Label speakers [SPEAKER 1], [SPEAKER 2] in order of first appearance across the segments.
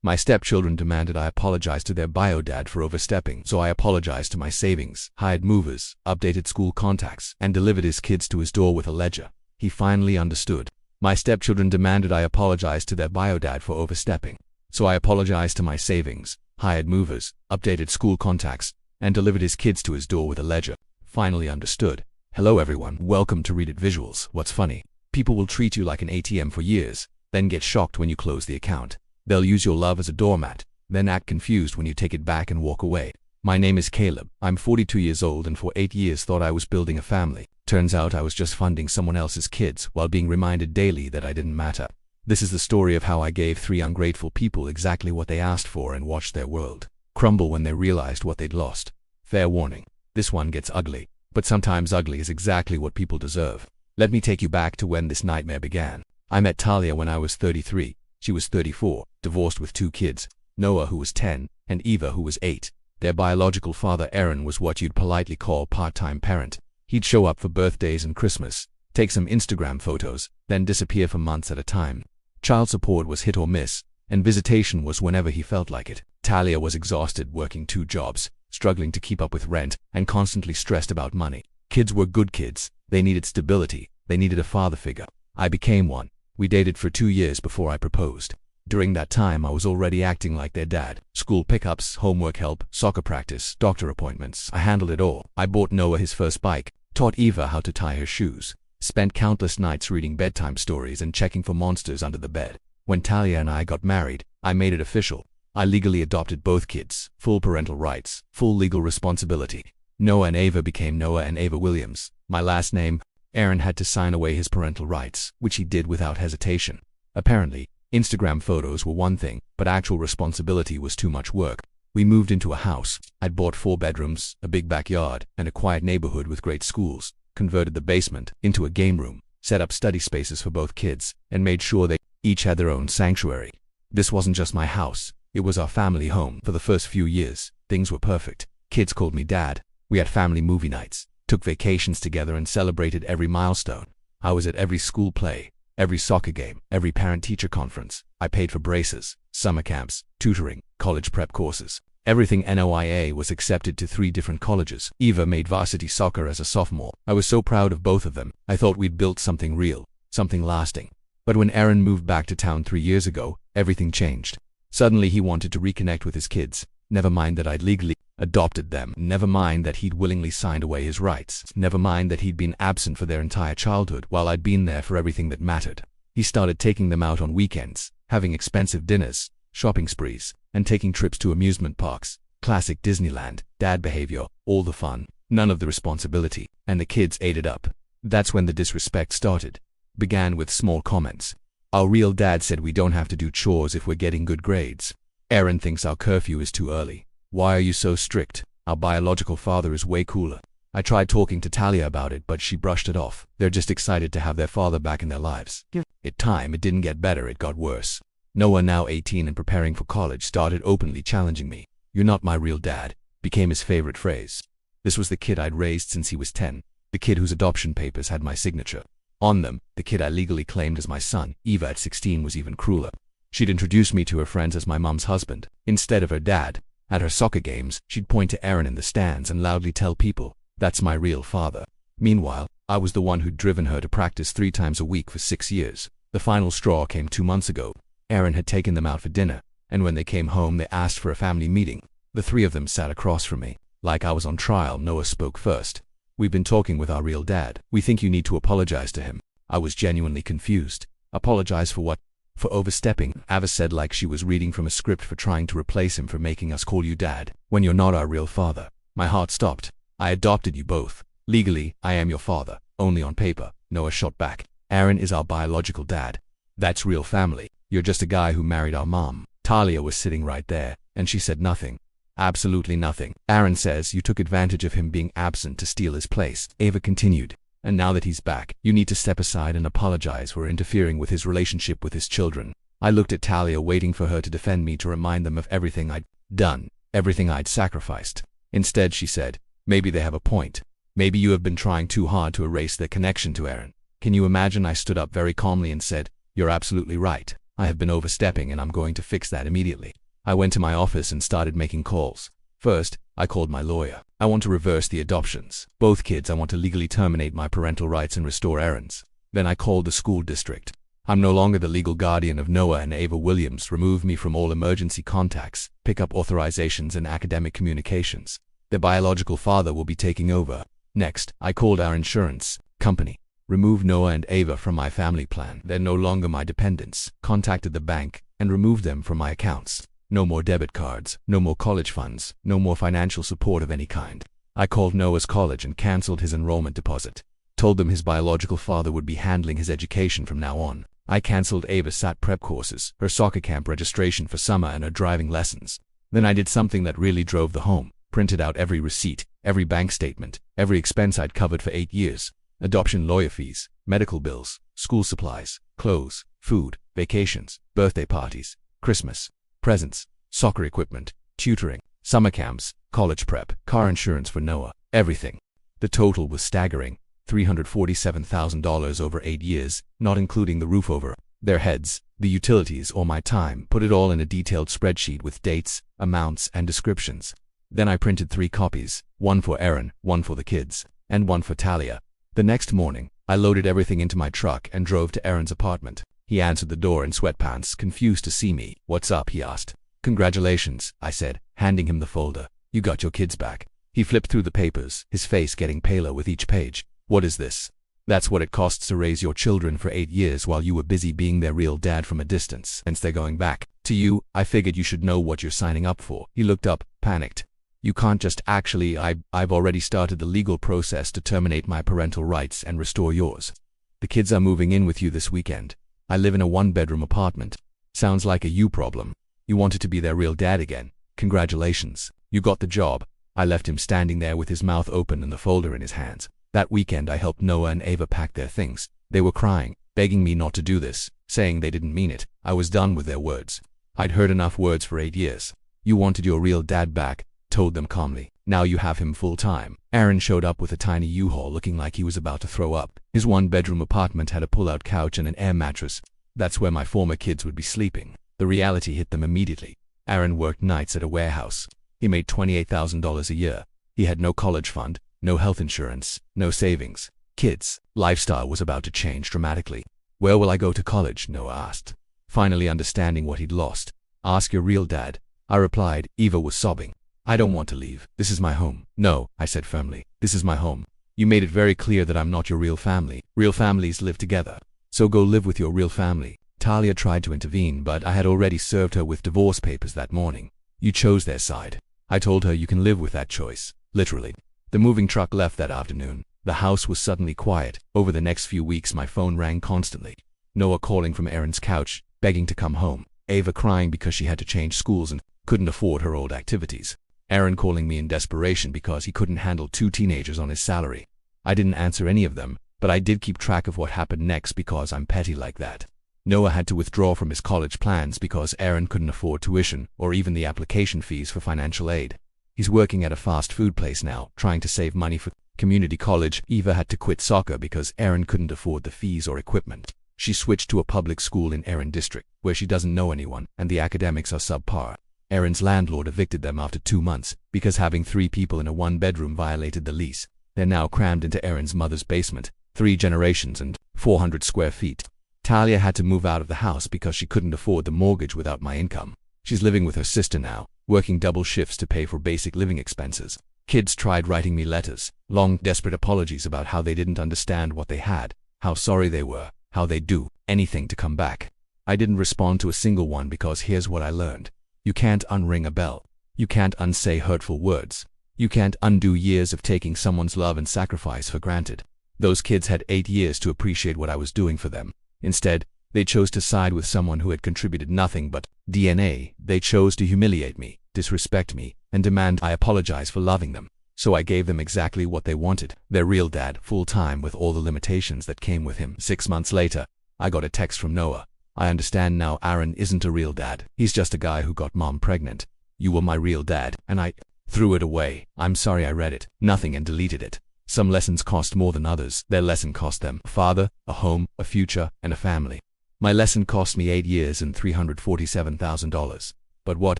[SPEAKER 1] My stepchildren demanded I apologize to their bio dad for overstepping, so I apologized to my savings, hired movers, updated school contacts, and delivered his kids to his door with a ledger. He finally understood. My stepchildren demanded I apologize to their bio dad for overstepping, so I apologized to my savings, hired movers, updated school contacts, and delivered his kids to his door with a ledger. Finally understood. Hello everyone, welcome to Read It Visuals. What's funny? People will treat you like an ATM for years, then get shocked when you close the account. They'll use your love as a doormat, then act confused when you take it back and walk away. My name is Caleb. I'm 42 years old and for 8 years thought I was building a family. Turns out I was just funding someone else's kids while being reminded daily that I didn't matter. This is the story of how I gave 3 ungrateful people exactly what they asked for and watched their world crumble when they realized what they'd lost. Fair warning, this one gets ugly, but sometimes ugly is exactly what people deserve. Let me take you back to when this nightmare began. I met Talia when I was 33. She was 34, divorced with 2 kids, Noah who was 10, and Eva who was 8. Their biological father Aaron was what you'd politely call part-time parent. He'd show up for birthdays and Christmas, take some Instagram photos, then disappear for months at a time. Child support was hit or miss, and visitation was whenever he felt like it. Talia was exhausted working 2 jobs, struggling to keep up with rent, and constantly stressed about money. Kids were good kids. They needed stability. They needed a father figure. I became one. We dated for 2 years before I proposed. During that time, I was already acting like their dad. School pickups, homework help, soccer practice, doctor appointments. I handled it all. I bought Noah his first bike, taught Eva how to tie her shoes, spent countless nights reading bedtime stories and checking for monsters under the bed. When Talia and I got married, I made it official. I legally adopted both kids, full parental rights, full legal responsibility. Noah and Ava became Noah and Ava Williams. My last name. Aaron had to sign away his parental rights, which he did without hesitation. Apparently, Instagram photos were one thing, but actual responsibility was too much work. We moved into a house. I'd bought 4 bedrooms, a big backyard, and a quiet neighborhood with great schools, converted the basement into a game room, set up study spaces for both kids, and made sure they each had their own sanctuary. This wasn't just my house, it was our family home. For the first few years, things were perfect. Kids called me dad. We had family movie nights, took vacations together and celebrated every milestone. I was at every school play, every soccer game, every parent-teacher conference. I paid for braces, summer camps, tutoring, college prep courses. Everything NOIA was accepted to 3 different colleges. Eva made varsity soccer as a sophomore. I was so proud of both of them. I thought we'd built something real, something lasting. But when Aaron moved back to town 3 years ago, everything changed. Suddenly he wanted to reconnect with his kids. Never mind that I'd legally adopted them. Never mind that he'd willingly signed away his rights. Never mind that he'd been absent for their entire childhood while I'd been there for everything that mattered. He started taking them out on weekends, having expensive dinners, shopping sprees, and taking trips to amusement parks. Classic Disneyland, dad behavior, all the fun, none of the responsibility, and the kids ate it up. That's when the disrespect started. Began with small comments. Our real dad said we don't have to do chores if we're getting good grades. Aaron thinks our curfew is too early. Why are you so strict? Our biological father is way cooler. I tried talking to Talia about it, but she brushed it off. They're just excited to have their father back in their lives. It didn't get better, it got worse. Noah, now 18 and preparing for college, started openly challenging me. "You're not my real dad," became his favorite phrase. This was the kid I'd raised since he was 10. The kid whose adoption papers had my signature on them. The kid I legally claimed as my son. Eva at 16 was even crueler. She'd introduce me to her friends as my mom's husband, instead of her dad. At her soccer games, she'd point to Aaron in the stands and loudly tell people, "That's my real father." Meanwhile, I was the one who'd driven her to practice 3 times a week for 6 years. The final straw came 2 months ago. Aaron had taken them out for dinner, and when they came home they asked for a family meeting. The 3 of them sat across from me. Like I was on trial, Noah spoke first. "We've been talking with our real dad. We think you need to apologize to him." I was genuinely confused. Apologize for what? For overstepping, Ava said, like she was reading from a script, for trying to replace him, for making us call you dad when you're not our real father. My heart stopped. I adopted you both. Legally, I am your father. Only on paper. Noah shot back. Aaron is our biological dad. That's real family. You're just a guy who married our mom. Talia was sitting right there, and she said nothing. Absolutely nothing. Aaron says you took advantage of him being absent to steal his place. Ava continued. And now that he's back, you need to step aside and apologize for interfering with his relationship with his children. I looked at Talia, waiting for her to defend me, to remind them of everything I'd done, everything I'd sacrificed. Instead, she said, "Maybe they have a point. Maybe you have been trying too hard to erase their connection to Aaron." Can you imagine? I stood up very calmly and said, "You're absolutely right. I have been overstepping and I'm going to fix that immediately. I went to my office and started making calls. First, I called my lawyer. I want to reverse the adoptions. Both kids, I want to legally terminate my parental rights and restore Aaron's. Then I called the school district. I'm no longer the legal guardian of Noah and Ava Williams. Remove me from all emergency contacts, pickup authorizations, and academic communications. Their biological father will be taking over. Next, I called our insurance company. Remove Noah and Ava from my family plan. They're no longer my dependents. Contacted the bank and removed them from my accounts. No more debit cards, no more college funds, no more financial support of any kind. I called Noah's college and canceled his enrollment deposit. Told them his biological father would be handling his education from now on. I canceled Ava's SAT prep courses, her soccer camp registration for summer, and her driving lessons. Then I did something that really drove the home. Printed out every receipt, every bank statement, every expense I'd covered for 8 years. Adoption lawyer fees, medical bills, school supplies, clothes, food, vacations, birthday parties, Christmas, presents, soccer equipment, tutoring, summer camps, college prep, car insurance for Noah, everything. The total was staggering. $347,000 over 8 years, not including the roof over their heads, the utilities, or my time. Put it all in a detailed spreadsheet with dates, amounts, and descriptions. Then I printed 3 copies, one for Aaron, one for the kids, and one for Talia. The next morning, I loaded everything into my truck and drove to Aaron's apartment. He answered the door in sweatpants, confused to see me. "What's up?" he asked. "Congratulations," I said, handing him the folder. "You got your kids back." He flipped through the papers, his face getting paler with each page. "What is this?" "That's what it costs to raise your children for 8 years while you were busy being their real dad from a distance. Hence they're going back to you. I figured you should know what you're signing up for." He looked up, panicked. "You can't just I've already started the legal process to terminate my parental rights and restore yours. The kids are moving in with you this weekend. I live in a 1-bedroom apartment. Sounds like a you problem. You wanted to be their real dad again. Congratulations. You got the job." I left him standing there with his mouth open and the folder in his hands. That weekend I helped Noah and Ava pack their things. They were crying, begging me not to do this, saying they didn't mean it. I was done with their words. I'd heard enough words for 8 years. "You wanted your real dad back," told them calmly. "Now you have him full time." Aaron showed up with a tiny U-Haul looking like he was about to throw up. His 1-bedroom apartment had a pull-out couch and an air mattress. That's where my former kids would be sleeping. The reality hit them immediately. Aaron worked nights at a warehouse. He made $28,000 a year. He had no college fund, no health insurance, no savings. Kids' lifestyle was about to change dramatically. "Where will I go to college?" Noah asked, finally understanding what he'd lost. "Ask your real dad," I replied. Eva was sobbing. "I don't want to leave. This is my home." "No," I said firmly. "This is my home. You made it very clear that I'm not your real family. Real families live together. So go live with your real family." Talia tried to intervene, but I had already served her with divorce papers that morning. "You chose their side." I told her, "You can live with that choice." Literally. The moving truck left that afternoon. The house was suddenly quiet. Over the next few weeks my phone rang constantly. Noah calling from Aaron's couch, begging to come home. Ava crying because she had to change schools and couldn't afford her old activities. Aaron calling me in desperation because he couldn't handle 2 teenagers on his salary. I didn't answer any of them, but I did keep track of what happened next because I'm petty like that. Noah had to withdraw from his college plans because Aaron couldn't afford tuition or even the application fees for financial aid. He's working at a fast food place now, trying to save money for community college. Eva had to quit soccer because Aaron couldn't afford the fees or equipment. She switched to a public school in Aaron district, where she doesn't know anyone, and the academics are subpar. Aaron's landlord evicted them after 2 months because having 3 people in a 1-bedroom violated the lease. They're now crammed into Aaron's mother's basement, 3 generations and 400 square feet. Talia had to move out of the house because she couldn't afford the mortgage without my income. She's living with her sister now, working double shifts to pay for basic living expenses. Kids tried writing me letters, long, desperate apologies about how they didn't understand what they had, how sorry they were, how they'd do anything to come back. I didn't respond to a single one because here's what I learned. You can't unring a bell. You can't unsay hurtful words. You can't undo years of taking someone's love and sacrifice for granted. Those kids had 8 years to appreciate what I was doing for them. Instead, they chose to side with someone who had contributed nothing but DNA. They chose to humiliate me, disrespect me, and demand I apologize for loving them. So I gave them exactly what they wanted, their real dad, full-time with all the limitations that came with him. 6 months later, I got a text from Noah. "I understand now Aaron isn't a real dad. He's just a guy who got mom pregnant. You were my real dad." And I threw it away. I'm sorry, I read it. Nothing, and deleted it. Some lessons cost more than others. Their lesson cost them a father, a home, a future, and a family. My lesson cost me 8 years and $347,000. But what?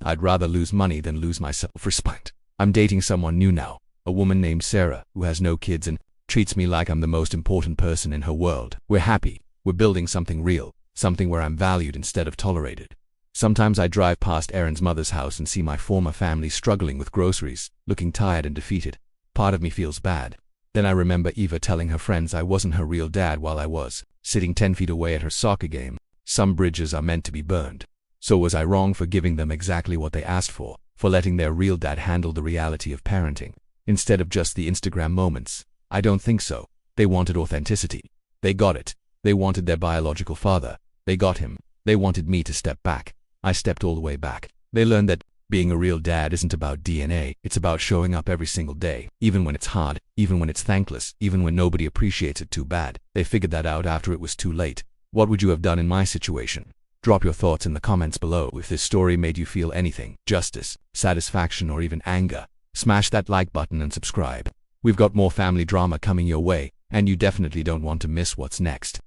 [SPEAKER 1] I'd rather lose money than lose my self-respect. I'm dating someone new now, a woman named Sarah, who has no kids and treats me like I'm the most important person in her world. We're happy. We're building something real, something where I'm valued instead of tolerated. Sometimes I drive past Erin's mother's house and see my former family struggling with groceries, looking tired and defeated. Part of me feels bad. Then I remember Eva telling her friends I wasn't her real dad while I was sitting 10 feet away at her soccer game. Some bridges are meant to be burned. So was I wrong for giving them exactly what they asked for letting their real dad handle the reality of parenting, instead of just the Instagram moments? I don't think so. They wanted authenticity. They got it. They wanted their biological father. They got him. They wanted me to step back. I stepped all the way back. They learned that being a real dad isn't about DNA, it's about showing up every single day, even when it's hard, even when it's thankless, even when nobody appreciates it too bad. They figured that out after it was too late. What would you have done in my situation? Drop your thoughts in the comments below. If this story made you feel anything, justice, satisfaction, or even anger, smash that like button and subscribe. We've got more family drama coming your way, and you definitely don't want to miss what's next.